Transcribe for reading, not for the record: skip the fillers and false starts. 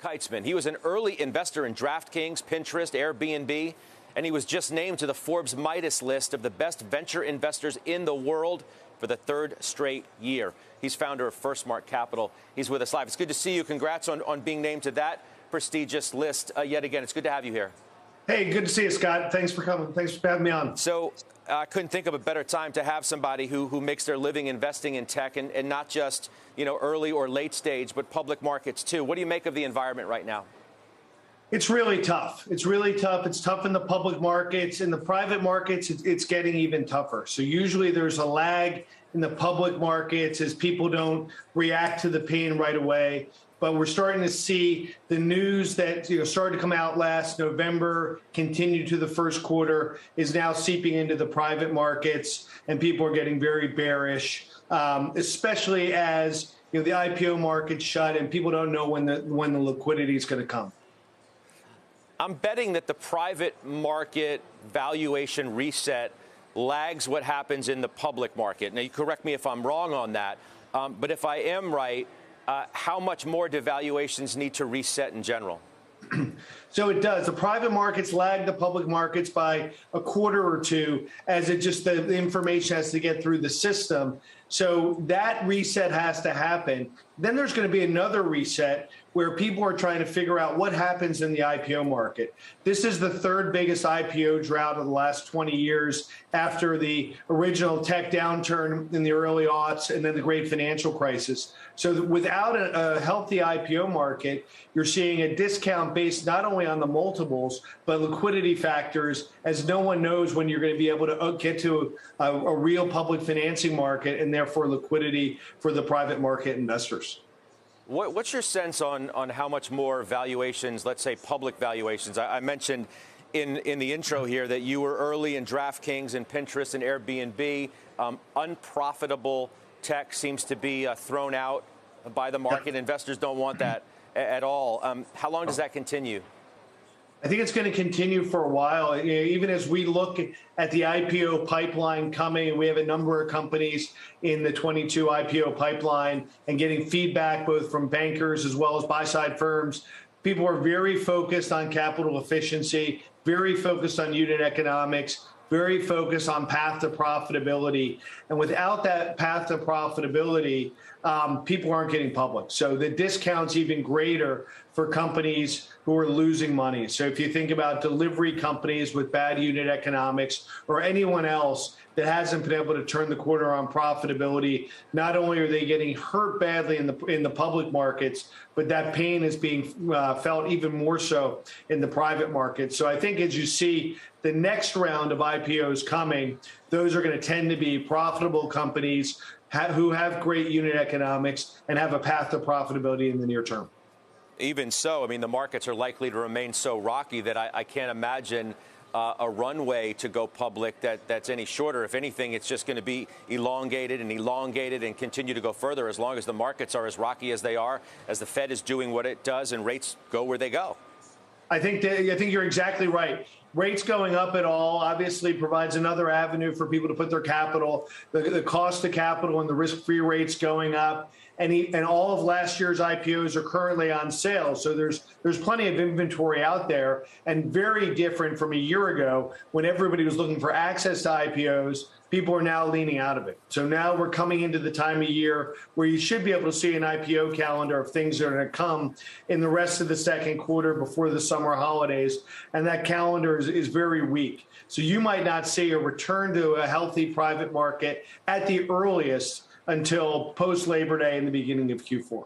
Heitzmann. He was an early investor in DraftKings, Pinterest, Airbnb, and he was just named to the Forbes Midas list of the best venture investors in the world for the third straight year. He's founder of FirstMark's Capital. He's with us live. It's good to see you. Congrats on being named to that prestigious list yet again. It's good to have you here. Hey, good to see you, Scott. Thanks for coming. Thanks for having me on. So I couldn't think of a better time to have somebody who makes their living investing in tech and not just, early or late stage, but public markets too. What do you make of the environment right now? It's really tough. It's really tough. It's tough in the public markets. In the private markets, it's getting even tougher. So usually there's a lag in the public markets as people don't react to the pain right away. But we're starting to see the news that started to come out last November, continued to the first quarter, is now seeping into the private markets, and people are getting very bearish, especially as the IPO market shut and people don't know when the liquidity is going to come. I'm betting that the private market valuation reset lags what happens in the public market. Now, you correct me if I'm wrong on that, but if I am right, how much more do valuations need to reset in general? So it does. The private markets lag the public markets by a quarter or two, as the information has to get through the system. So that reset has to happen. Then there's going to be another reset where people are trying to figure out what happens in the IPO market. This is the third biggest IPO drought of the last 20 years after the original tech downturn in the early aughts and then the great financial crisis. So without a healthy IPO market, you're seeing a discount based not only on the multiples, but liquidity factors, as no one knows when you're going to be able to get to a real public financing market and therefore liquidity for the private market investors. What's your sense on how much more valuations, let's say public valuations? I mentioned in the intro here that you were early in DraftKings and Pinterest and Airbnb. Unprofitable tech seems to be thrown out by the market. Investors don't want that at all. How long does that continue? I think it's going to continue for a while. Even as we look at the IPO pipeline coming, and we have a number of companies in the 22 IPO pipeline and getting feedback both from bankers as well as buy-side firms. People are very focused on capital efficiency, very focused on unit economics, very focused on path to profitability. And without that path to profitability, people aren't getting public. So the discount's even greater for companies who are losing money. So if you think about delivery companies with bad unit economics or anyone else that hasn't been able to turn the corner on profitability, not only are they getting hurt badly in the public markets, but that pain is being felt even more so in the private market. So I think as you see the next round of IPOs coming, those are going to tend to be profitable companies who have great unit economics and have a path to profitability in the near term. Even so, I mean, the markets are likely to remain so rocky that I can't imagine a runway to go public that's any shorter. If anything, it's just going to be elongated and continue to go further as long as the markets are as rocky as they are, as the Fed is doing what it does and rates go where they go. I think you're exactly right. Rates going up at all obviously provides another avenue for people to put their capital. The cost of capital and the risk-free rates going up, and all of last year's IPOs are currently on sale. So there's plenty of inventory out there, and very different from a year ago when everybody was looking for access to IPOs. People are now leaning out of it. So now we're coming into the time of year where you should be able to see an IPO calendar of things that are going to come in the rest of the second quarter before the summer holidays. And that calendar is very weak. So you might not see a return to a healthy private market at the earliest until post-Labor Day and the beginning of Q4.